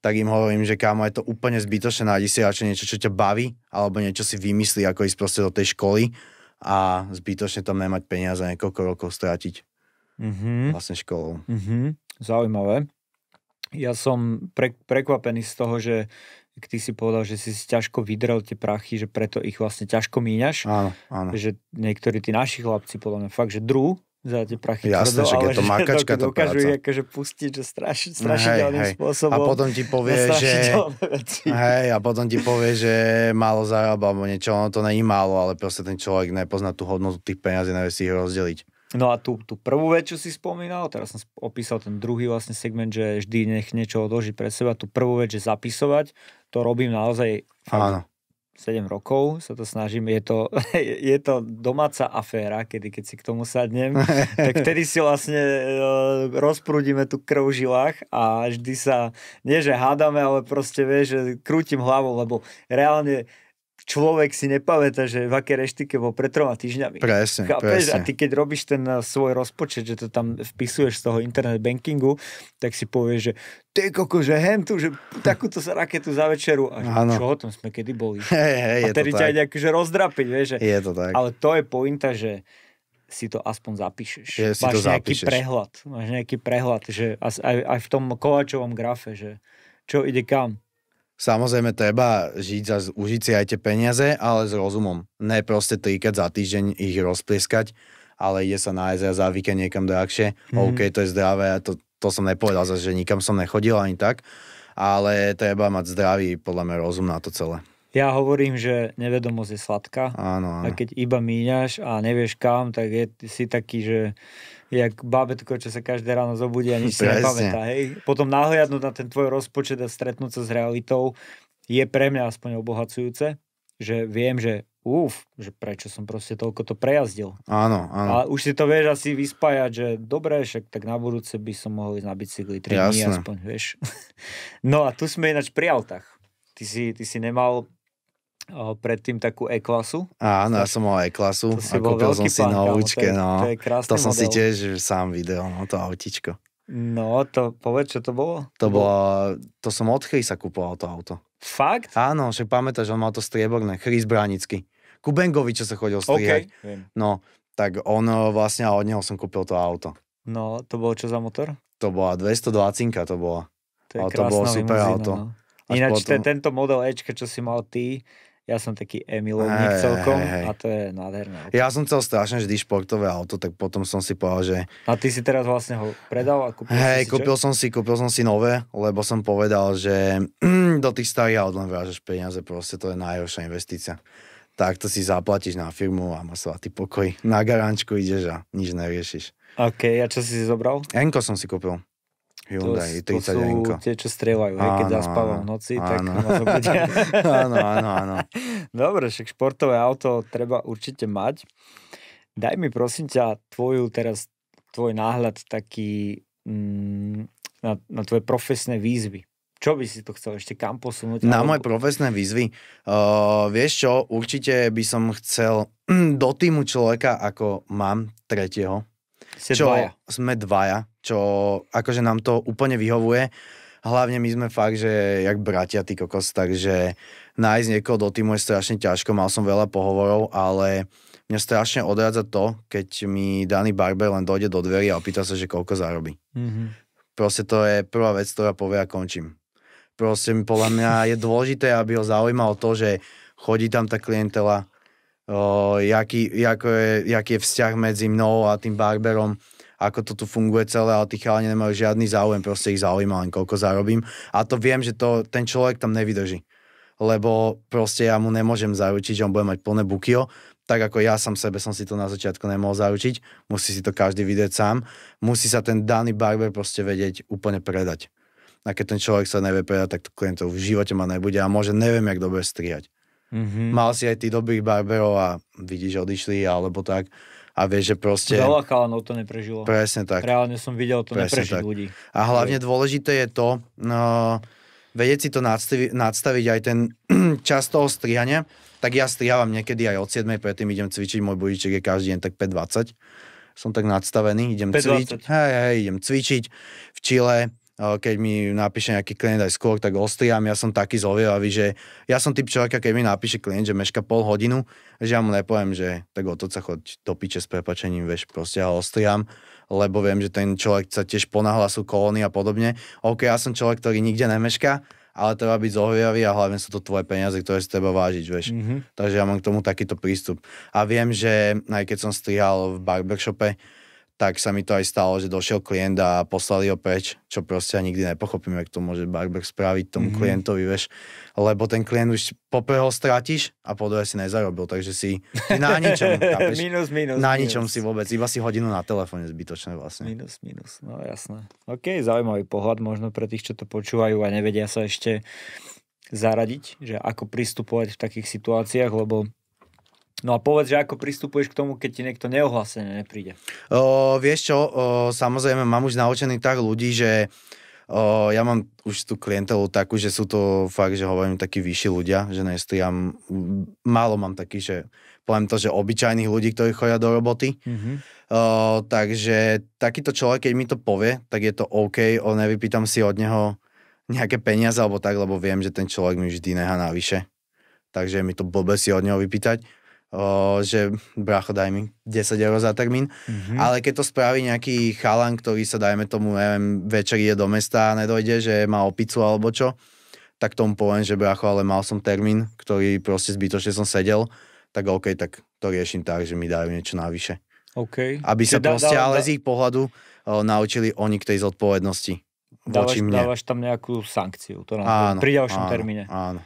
tak im hovorím, že kámo, je to úplne zbytočné, nájdi si radšej niečo, čo ťa baví, alebo niečo si vymyslí, ako ísť proste do tej školy a zbytočne tam nemať peniaze a niekoľko rokov strátiť vlastne školou. Zaujímavé. Ja som prekvapený z toho, že ty si povedal, že si ťažko vydrel tie prachy, že preto ich vlastne ťažko míňaš. Áno. Že niektorí tí naši chlapci, podľa mňa fakt, že za tie prachy jasné, tvrdo, ale je to makačka, že dokážu ich akože pustiť, že strašidelným spôsobom. A potom ti povie, že a potom ti povie, že málo zarába, alebo niečo, ono to není málo, ale proste ten človek nepozná tú hodnotu tých peniazí, nevie si ich rozdeliť. No a tú prvú vec, čo si spomínal, teraz som opísal ten druhý vlastne segment, že vždy nech niečo odložiť pre seba, tú prvú vec, že zapisovať, to robím naozaj fakt 7 rokov sa to snažím, je to domáca aféra, keď si k tomu sadnem, tak vtedy si vlastne rozprúdime tú krv v žilách a vždy sa, nie že hádame, ale proste vieš, že krútim hlavou, lebo reálne človek si nepamätá, že v aké reštike bol pred 3 týždňami. Presne. A ty keď robíš ten svoj rozpočet, že to tam vpisuješ z toho internet bankingu, tak si povieš, že ty koko, že hentu, že takúto sa raketu za večeru. A čo o tom sme kedy boli. A tedy ťa ide akože rozdrapiť, vieš. Že... Je to tak. Ale to je pointa, že si to aspoň zapíšeš. Máš nejaký prehľad, že aj v tom Kováčovom grafe, že čo ide kam. Samozrejme, treba užiť si aj tie peniaze, ale s rozumom. Ne proste 3-krát za týždeň ich rozplieskať, ale ide sa nájsť a za víkend niekam drahšie. OK, to je zdravé a to som nepovedal, že nikam som nechodil ani tak, ale treba mať zdravý, podľa mňa, rozum na to celé. Ja hovorím, že nevedomosť je sladká. Áno. A keď iba míňaš a nevieš kam, tak si taký, že jak bábätko, čo sa každé ráno zobudí a nič si nepamätá. Hej? Potom nahliadnúť na ten tvoj rozpočet a stretnúť sa s realitou je pre mňa aspoň obohacujúce, že viem, že že prečo som proste toľko to prejazdil. Áno. A už si to vieš asi vyspájať, že dobre, však tak na budúce by som mohol ísť na bicykli 3 dní aspoň, vieš. No a tu sme ináč pri autách. ty si nemal predtým takú E-klasu? Áno, ja som mal E-klasu a kúpil som si novúčke, to je krásny to som model. si tiež sám videl, no to autičko. No, to povedz, čo to bolo? To som od Chrisa kúpoval to auto. Fakt? Áno, však pamätáš, on mal to strieborné, Chris Bránický. Ku Bengovi, čo sa chodil strihať. Okay. No, tak on vlastne od neho som kúpil to auto. No, to bolo čo za motor? To bola 220, to bola. To je to bolo super limuzína, auto. No. Ináč tento model Ečka, čo si mal ty, ja som taký E-milovník celkom a to je nádherné. Ja som chcel strašne vždy športové auto, tak potom som si povedal, že... A ty si teraz vlastne ho predal a kúpil kúpil som si nové, lebo som povedal, že do tých starých aut len vrážaš peniaze, proste to je najhoršia investícia. Tak to si zaplatíš na firmu a máš svatý pokoj. Na garánčku ideš a nič neriešiš. OK, a čo si zobral? Enko som si kúpil. Hyundai 30 to sú Enko. tie, čo strieľajú, keď zaspávam v noci, tak ma zobudia. Áno. Dobre, však športové auto treba určite mať. Daj mi prosím ťa tvoj náhľad taký na tvoje profesné výzvy. Čo by si to chcel ešte kam posunúť? Na moje profesné výzvy? Vieš čo, určite by som chcel do týmu človeka, ako mám tretieho. Sme dvaja, čo akože nám to úplne vyhovuje. Hlavne my sme fakt, že jak bratia, ty kokos, takže nájsť niekoho do týmu je strašne ťažko. Mal som veľa pohovorov, ale mňa strašne odrádza to, keď mi daný barber len dojde do dverí a opýta sa, že koľko zarobí. Mm-hmm. Proste to je prvá vec, ktorá povie a končím. Proste podľa mňa je dôležité, aby ho zaujímalo to, že chodí tam tá klientela, jaký je vzťah medzi mnou a tým barberom, ako to tu funguje celé, ale tí chalani nemajú žiadny záujem, proste ich zaujíma len koľko zarobím. A to viem, že ten človek tam nevydrží. Lebo proste ja mu nemôžem zaručiť, že on bude mať plné bukio, tak ako ja som si to na začiatku nemohol zaručiť, musí si to každý vidieť sám, musí sa ten daný barber proste vedieť úplne predať. A keď ten človek sa nevie predať, tak to klientov v živote ma nebude a môže neviem, jak dobre strihať. Mm-hmm. Mal si aj tí dobrých barberov a vidíš, odišli alebo tak a vieš, že proste... Veľa chalanov to neprežilo. Presne tak. Reálne som videl to neprežiť ľudí. A hlavne dôležité je to, vedieť si to nadstaviť aj ten čas toho strihania. Tak ja strihávam niekedy aj od 7, predtým idem cvičiť, môj budíček je každý deň tak 5:20. Som tak nadstavený, idem cvičiť. Idem cvičiť v Chile. Keď mi napíše nejaký klient aj skôr, tak ostriam. Ja som taký zovievavý, že ja som typ človeka, keď mi napíše klient, že meška pol hodinu, že ja mu nepoviem, že tak otoď sa choď do piče s prepáčením, vieš, proste ja ostriam, lebo viem, že ten človek sa tiež ponáhľa, sú kolóny a podobne. OK, ja som človek, ktorý nikde nemeška, ale treba byť zovievavý a hlavne sú to tvoje peniaze, ktoré si treba vážiť, vieš. Mm-hmm. Takže ja mám k tomu takýto prístup. A viem, že aj keď som strihal v barbershope, tak sa mi to aj stalo, že došiel klient a poslali ho preč, čo proste ja nikdy nepochopím, jak to môže barber spraviť tomu klientovi, vieš. Lebo ten klient už poprvé ho strátiš a po druhé si nezarobil, takže si na ničom, chápeš? Na ničom si vôbec, iba si hodinu na telefóne zbytočné vlastne. Minus, no jasné. OK, zaujímavý pohľad možno pre tých, čo to počúvajú a nevedia sa ešte zaradiť, že ako pristupovať v takých situáciách, lebo no a povedz, že ako pristupuješ k tomu, keď ti niekto neohlásene nepríde? Vieš čo, samozrejme mám už naučený tak ľudí, že ja mám už tú klientelu takú, že sú to fakt, že hovorím takí vyšší ľudia, že nestriam, málo mám takých, že poviem to, že obyčajných ľudí, ktorí chodia do roboty. Mm-hmm. Takže takýto človek, keď mi to povie, tak je to OK, nevypýtam si od neho nejaké peniaze alebo tak, lebo viem, že ten človek mi vždy nechá navyše. Takže mi to blbé si od neho vypýtať. Že brácho, daj mi 10 € za termín. Mm-hmm. Ale keď to spraví nejaký chalan, ktorý sa, dajme tomu, neviem, večer ide do mesta a nedojde, že má opicu alebo čo, tak tomu poviem, že brácho, ale mal som termín, ktorý proste zbytočne som sedel, tak OK, tak to riešim tak, že mi dajú niečo navyše. Okay. Aby sa proste, ale z ich pohľadu naučili oni k tej zodpovednosti. Dávaš tam nejakú sankciu, to pri ďalšom termíne. Áno.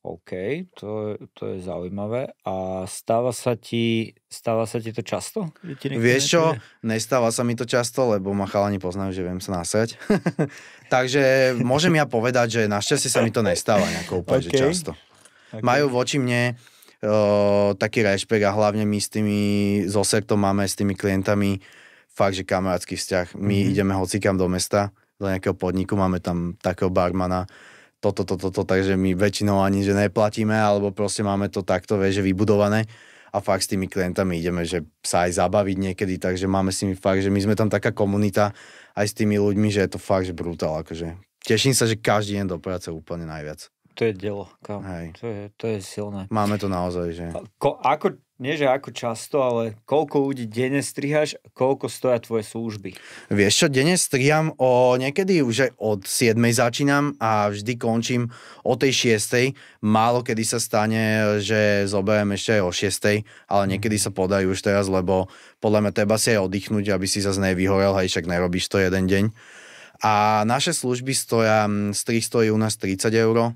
OK, to je zaujímavé. A stáva sa ti to často? Vieš čo, nestáva sa mi to často, lebo ma chalani poznajú, že viem sa nasrať. Takže môžem ja povedať, že našťastie sa mi to nestáva nejako úplne, že často. Okay. Majú voči mne taký rešpekt a hlavne my so Sertom máme s tými klientami fakt, že kamarátsky vzťah. My ideme hocikam do mesta, do nejakého podniku, máme tam takého barmana, takže my väčšinou ani, že neplatíme, alebo proste máme to takto, vieš, že vybudované a fakt s tými klientami ideme, že sa aj zabaviť niekedy, takže máme s nimi fakt, že my sme tam taká komunita aj s tými ľuďmi, že je to fakt, že brutál, akože teším sa, že každý deň do práce úplne najviac. To je dielo, to je silné. Máme to naozaj, že... Nie, že ako často, ale koľko ľudí denne strihaš, koľko stoja tvoje služby? Vieš čo, denne striham niekedy už aj od 7 začínam a vždy končím o tej 6. Málo kedy sa stane, že zoberiem ešte aj o 6, ale niekedy sa podajú už teraz, lebo podľa mňa treba si aj oddychnúť, aby si zase nevyhorel, hej, však nerobíš to jeden deň. A naše služby stoja, strih stojí u nás 30 €,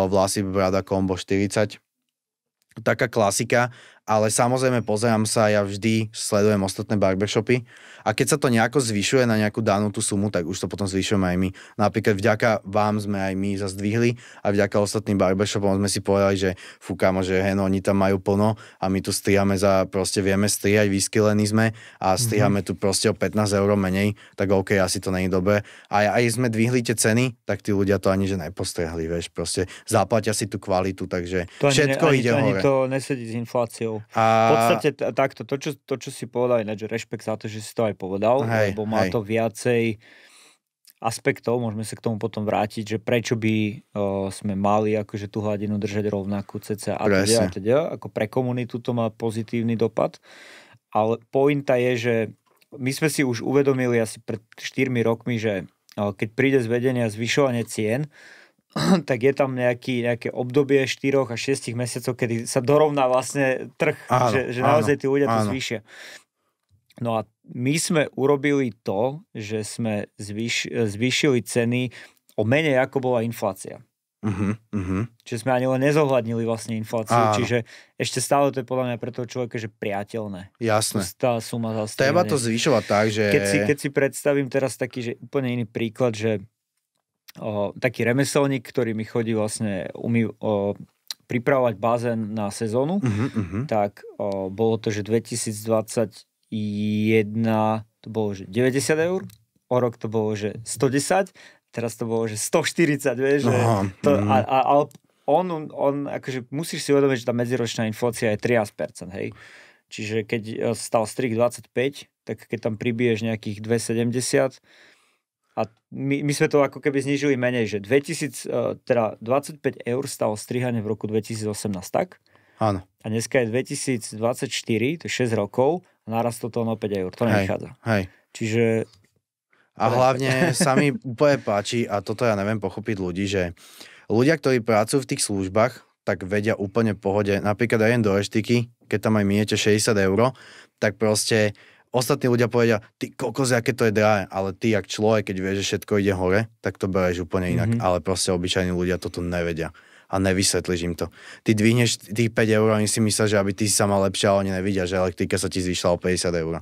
vlasy, brada, kombo 40. Taká klasika, ale samozrejme pozerám sa, ja vždy sledujem ostatné barbershopy a keď sa to nejako zvyšuje na nejakú danú tú sumu, tak už to potom zvyšujeme aj my. Napríklad vďaka vám sme aj my zazdvihli a vďaka ostatným barbershopom sme si povedali, že fúkamo, že oni tam majú plno a my tu strihame proste vieme strihať, vyskylení sme a strihame tu proste o 15 € menej, tak OK, asi to není dobré. A aj sme dvihli tie ceny, tak tí ľudia to ani že nepostrehli, vieš, proste zaplatia si tú kvalitu, takže to všetko ide hore. To nesedí s infláciou. V podstate takto, to, čo si povedal, ináč, rešpekt za to, že si to aj povedal, lebo má to viacej aspektov, môžeme sa k tomu potom vrátiť, že prečo by sme mali akože tú hladinu držať rovnakú cca a teda, ako pre komunitu to má pozitívny dopad, ale pointa je, že my sme si už uvedomili asi pred 4 rokmi, že keď príde z vedenia zvyšovanie cien, tak je tam nejaké obdobie 4 a 6 mesiacov, kedy sa dorovná vlastne trh, že naozaj tí ľudia to zvýšia. No a my sme urobili to, že sme zvýšili ceny o menej, ako bola inflácia. Čiže sme ani len nezohľadnili vlastne infláciu, čiže ešte stále to je podľa mňa pre toho človeka, že priateľné. Jasné. Tá suma za treba to zvyšovať tak, že... Keď si predstavím teraz taký, že úplne iný príklad, že taký remeselník, ktorý mi chodí vlastne pripravovať bazén na sezónu, tak bolo to, že 2021 to bolo, že 90 €, o rok to bolo, že 110, teraz to bolo, že 140, vieš, ale on akože musíš si uvedomiť, že tá medziročná inflácia je 13%, hej. Čiže keď stal strih 25, tak keď tam pribiješ nejakých 2,70, a my sme to ako keby znížili menej, že 25 € stalo strihanie v roku 2018, tak? Áno. A dneska je 2024, to je 6 rokov, a narastlo to na 5 €. To nevychádza. Hej. Čiže... A hlavne sa mi úplne páči, a toto ja neviem pochopiť ľudí, že ľudia, ktorí pracujú v tých službách, tak vedia úplne v pohode. Napríklad aj do reštiky, keď tam aj miniete 60 €, tak proste... Ostatní ľudia povedia, ty kokos, aké to je drahé, ale ty, jak človek, keď vieš, že všetko ide hore, tak to bereš úplne inak. Ale proste obyčajní ľudia toto nevedia a nevysvetlíš im to. Ty dvihneš tých 5 € a oni si myslia, že aby ty si sa mal lepšie, ale oni nevidia, že elektrika sa ti zvýšila o 50 €.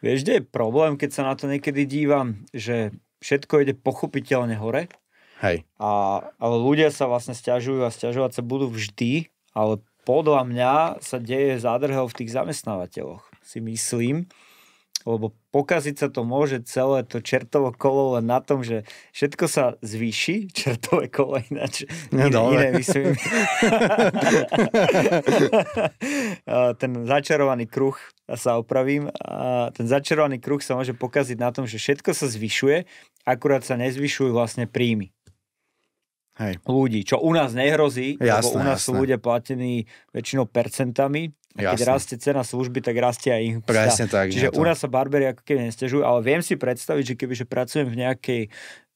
Vieš, kde je problém, keď sa na to niekedy dívam, že všetko ide pochopiteľne hore. Hej. Ale ľudia sa vlastne sťažujú a sťažovať sa budú vždy, ale podľa mňa sa deje zádrhel v tých zamestnávateľoch, si myslím. Lebo pokaziť sa to môže celé to čertovo kolo len na tom, že všetko sa zvýši, čertové kolo ináč, iné myslím. Ten začarovaný kruh, sa opravím, ten začarovaný kruh sa môže pokaziť na tom, že všetko sa zvyšuje, akurát sa nezvyšujú vlastne príjmy. Hej. Ľudí, čo u nás nehrozí, lebo u nás sú ľudia platení väčšinou percentami. A keď rastie cena služby, tak rastie aj ich mzda. Presne tak. Čiže u nás sa barberi ako keby nesťažujú, ale viem si predstaviť, že kebyže pracujem v nejakej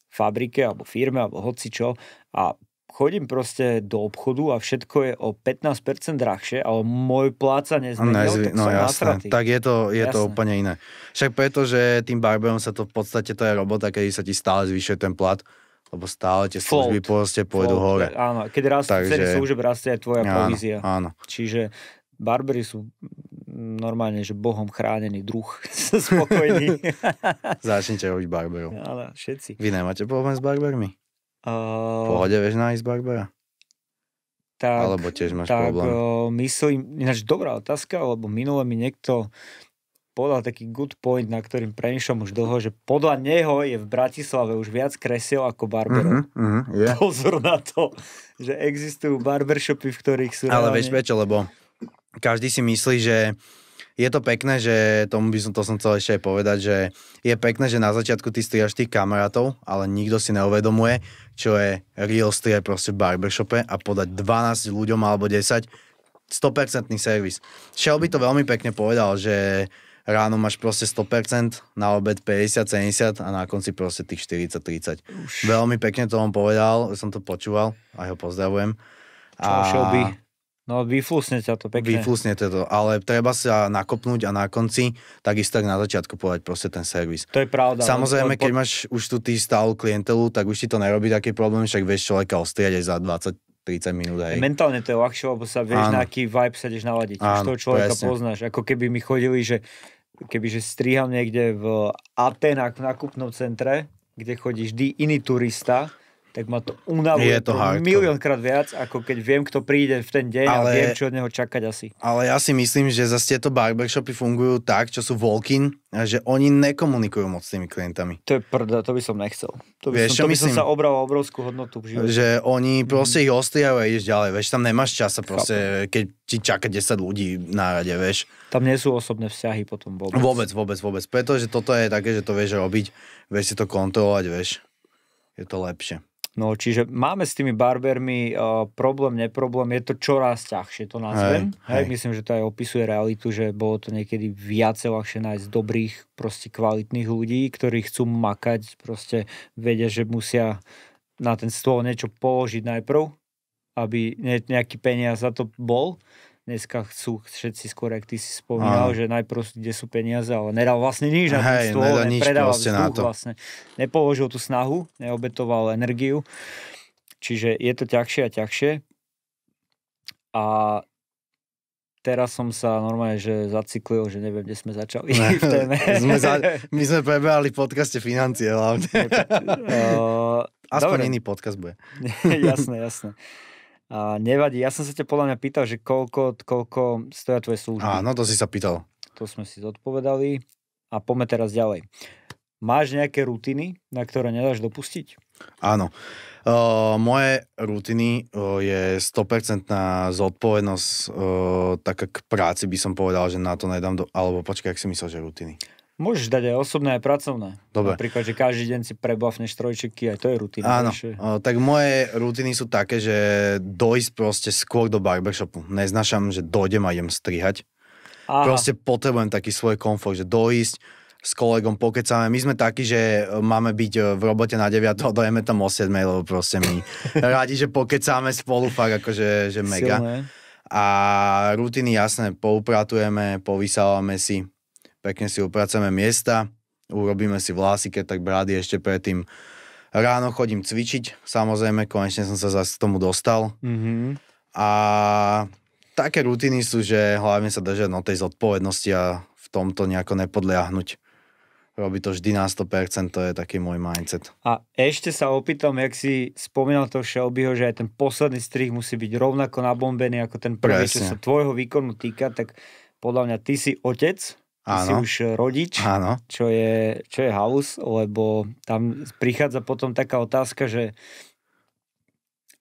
fabrike alebo firme alebo hocičo a chodím proste do obchodu a všetko je o 15% drahšie, ale môj plat sa nezmenil, tak som nasratý. Tak je to úplne iné. Však preto, že tým barberom sa to v podstate, to je robota, kedy sa ti stále zvyšuje ten plat, lebo stále tie služby proste pôjdu hore. Áno, keď rastie ceny služeb, rastie aj tvoja provízia. Áno. Čiže barberi sú normálne, že Bohom chránený druh. Spokojný. Začnite robiť barberov. Áno, všetci. Vy nemáte problém s barbermi? Pohode vieš nájsť barbera? Alebo tiež máš problém? Myslím, ináč dobrá otázka, lebo minule mi niekto podal taký good point, na ktorým premýšľam už dlho, že podľa neho je v Bratislave už viac kresiel ako barberov. Pozor na to, že existujú barbershopy, v ktorých sú... Ale vieš prečo, lebo každý si myslí, že je to pekné, že to som chcel ešte aj povedať, že je pekné, že na začiatku ty strihaš tých kamarátov, ale nikto si neuvedomuje, čo je real strih proste v barbershope a podať 12 ľuďom alebo 10 100% servis. Shelby to veľmi pekne povedal, že ráno máš proste 100%, na obed 50-70 a na konci proste tých 40-30. Veľmi pekne to on povedal, som to počúval a ho pozdravujem. Shelby? No vyflusne ťa to pekne. Vyflusnete to, ale treba sa nakopnúť a na konci takisto tak na začiatku povedať proste ten servis. To je pravda. Samozrejme, keď máš už tu tý stálu klientelu, tak už ti to nerobí taký problém, však vieš človeka ostriať aj za 20-30 minút. Hej. Mentálne to je ľahšie, lebo sa vieš, na aký vibe sa ideš naladiť. Už toho človeka presne poznáš. Ako keby mi chodili, že kebyže striham niekde v Atenách v nákupnom centre, kde chodí vždy iný turista, tak ma to unavuje miliónkrát viac, ako keď viem, kto príde v ten deň a viem, čo od neho čakať asi. Ale ja si myslím, že zase tieto barbershopy fungujú tak, čo sú walk-in, že oni nekomunikujú moc s tými klientami. To je prda, to by som nechcel. To by som sa obral obrovskú hodnotu v živote. Že oni proste ich ostrihajú a ideš ďalej, vieš, tam nemáš čas a proste, keď ti čaká 10 ľudí na rade, vieš. Tam nie sú osobné vzťahy potom vôbec. Vôbec. Pretože toto je také, že to vieš robiť, vieš si to kontrolovať, vieš. Je to lepšie. No, čiže máme s tými barbermi problém, neproblém, je to čoraz ťažšie, to nazvem. Hej. Myslím, že to aj opisuje realitu, že bolo to niekedy viacej ľahšie nájsť dobrých, proste kvalitných ľudí, ktorí chcú makať, proste vedia, že musia na ten stôl niečo položiť najprv, aby nejaký peniaz za to bol. Dneska chcú všetci skôr, jak ty si spomínal, že najprv, kde sú peniaze, ale nedal vlastne nič na ten stôl, nepredával vzduch vlastne. Nepoložil tú snahu, neobetoval energiu. Čiže je to ťažšie a ťažšie. A teraz som sa normálne, že zaciklil, že neviem, kde sme začali v téme. My sme preberali v podcaste financie hlavne. Aspoň iný podcast bude. Jasné. A nevadí, ja som sa ťa podľa mňa pýtal, že koľko stoja tvoje služby. Áno, to si sa pýtal. To sme si zodpovedali a poďme teraz ďalej. Máš nejaké rutiny, na ktoré nedáš dopustiť? Áno. Moje rutiny je 100% zodpovednosť, tak k práci by som povedal, že na to nedám, alebo počkaj, ak si myslel, že rutiny. Môžeš dať aj osobné, aj pracovné. Dobre. Napríklad, že každý deň si prebafneš trojčeky, aj to je rutina. Áno, tak moje rutiny sú také, že dojsť proste skôr do barbershopu. Neznášam, že dojdem a idem strihať. Aha. Proste potrebujem taký svoj komfort, že dojsť s kolegom pokecáme. My sme takí, že máme byť v robote na 9, dojeme tam o 7, lebo proste my radi, že pokecáme spolu, fakt akože že mega. Silné. A rutiny jasné, poupratujeme, povysávame si, pekne si upracujeme miesta, urobíme si vlasy, keď tak brády ešte predtým. Ráno chodím cvičiť, samozrejme, konečne som sa zase k tomu dostal. Mm-hmm. A také rutiny sú, že hlavne sa držať na tej zodpovednosti a v tomto nejako nepodliahnuť. Robí to vždy na 100%, to je taký môj mindset. A ešte sa opýtam, jak si spomínal toho Shelbyho, že aj ten posledný strih musí byť rovnako nabombený ako ten prvý, čo sa tvojho výkonu týka, tak podľa mňa ty si otec, si už rodič, čo je halus, lebo tam prichádza potom taká otázka, že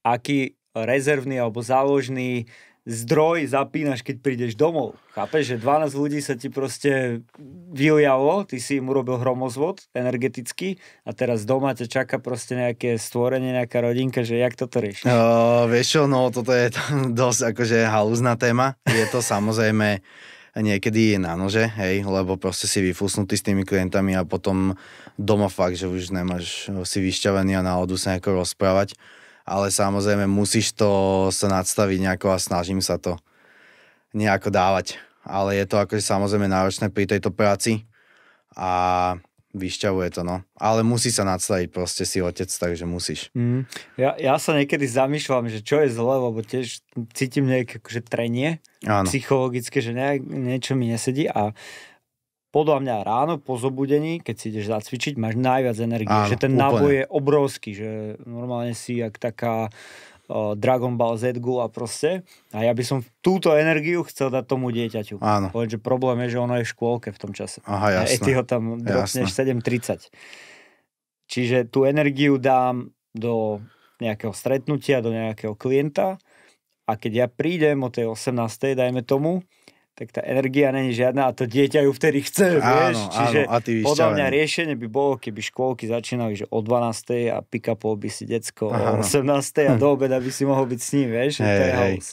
aký rezervný alebo záložný zdroj zapínaš, keď prídeš domov. Chápeš, že 12 ľudí sa ti proste vylialo, ty si im urobil hromozvod energetický a teraz doma ťa čaká proste nejaké stvorenie, nejaká rodinka, že jak toto riešiš? Vieš čo, no toto je dosť akože halúzna téma. Je to samozrejme niekedy na nože, hej, lebo proste si vyfúsnutý s tými klientami a potom doma fakt, že už nemáš si vyšťavený a náhodu sa nejako rozprávať. Ale samozrejme musíš to sa nadstaviť nejako a snažím sa to nejako dávať. Ale je to akože samozrejme náročné pri tejto práci a vyšťavuje to, no. Ale musí sa nadstaviť, proste si otec, takže musíš. Ja sa niekedy zamýšľam, že čo je zle, lebo tiež cítim nejaké akože trenie psychologické, že niečo mi nesedí a podľa mňa ráno po zobudení, keď si ideš zacvičiť, máš najviac energie. Že ten náboj je obrovský, že normálne si jak taká Dragon Ball Z a proste. A ja by som túto energiu chcel dať tomu dieťaťu. Áno. Lenže problém je, že ono je v škôlke v tom čase. Aha, jasné. A ty ho tam dropneš 7:30. Čiže tú energiu dám do nejakého stretnutia, do nejakého klienta a keď ja prídem o tej 18:00, dajme tomu, tak tá energia není žiadna a to dieťa ju vtedy chce, vieš. Čiže podľa mňa riešenie by bolo, keby škôlky začínali, že o 12:00 a pick-upol by si decko o 18:00 a do obeda by si mohol byť s ním, vieš. To je halus.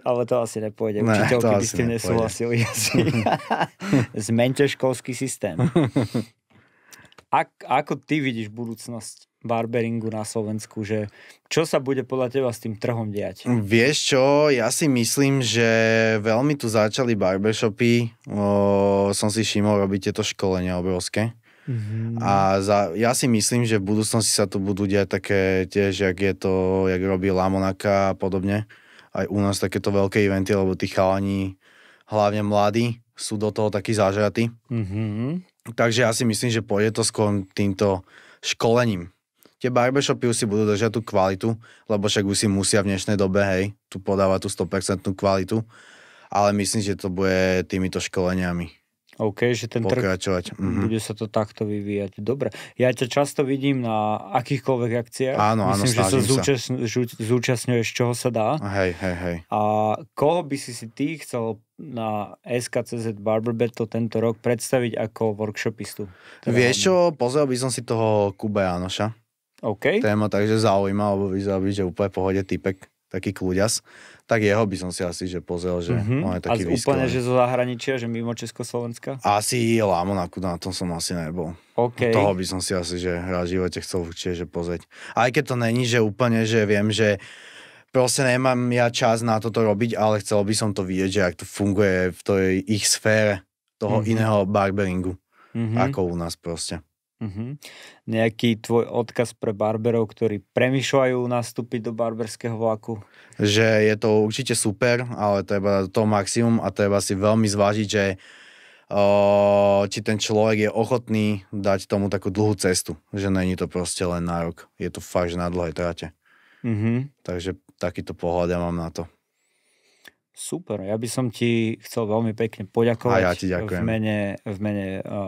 Ale to asi nepôjde. Učiteľky by s tým nesúhlasili. Zmeňte školský systém. Ako ty vidíš budúcnosť barberingu na Slovensku, že čo sa bude podľa teba s tým trhom diať? Vieš čo, ja si myslím, že veľmi tu začali barbershopy, som si všimol, robiť tieto školenia obrovské. A ja si myslím, že v budúcnosti sa tu budú diať také tiež, jak robí Lamonaka a podobne. Aj u nás takéto veľké eventy, lebo tí chalani, hlavne mladí, sú do toho takí zažratí. Takže ja si myslím, že pôjde to skôr týmto školením. Tie barbershopy už si budú držať tú kvalitu, lebo však už si musia v dnešnej dobe, hej, tu podávať tú 100% kvalitu, ale myslím, že to bude týmito školeniami OK, že ten pokračovať. Bude sa to takto vyvíjať. Dobre. Ja ťa často vidím na akýchkoľvek akciách. Áno, myslím, že sa zúčastňuješ, čoho sa dá. Hej. A koho by si ty chcel na SKCZ Barber Battle tento rok predstaviť ako workshopistu? Vieš čo, pozrel by som si toho Kuba Janoša. OK. Téma takže zaujíma, lebo vyzerá byť, že úplne pohode typek, taký kľúďas. Tak jeho by som si asi že pozrel, že on je taký výskovný. A úplne, že zo zahraničia, že mimo Československa? Asi Lamonaku, na tom som asi nebol. OK. Toho by som si asi, že raz v živote chcel určite, že pozrieť. Aj keď to není, že úplne, že viem, že proste nemám ja čas na toto robiť, ale chcel by som to vidieť, že ak to funguje v tej ich sfére toho iného barberingu, ako u nás proste. Nejaký tvoj odkaz pre barberov, ktorí premýšľajú nastúpiť do barberského vlaku? Že je to určite super, ale treba to maximum a treba si veľmi zvážiť, že či ten človek je ochotný dať tomu takú dlhú cestu, že není to proste len na rok, je to fakt, že na dlhej trate. Takže takýto pohľad ja mám na to. Super, ja by som ti chcel veľmi pekne poďakovať. A ja ti ďakujem. V mene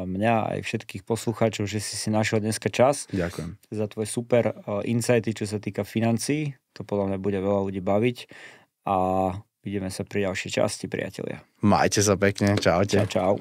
mňa aj všetkých poslucháčov, že si našiel dneska čas. Ďakujem. Za tvoje super insighty, čo sa týka financií. To podľa mňa bude veľa ľudí baviť. A vidíme sa pri ďalšej časti, priatelia. Majte sa pekne, čaute. Čau.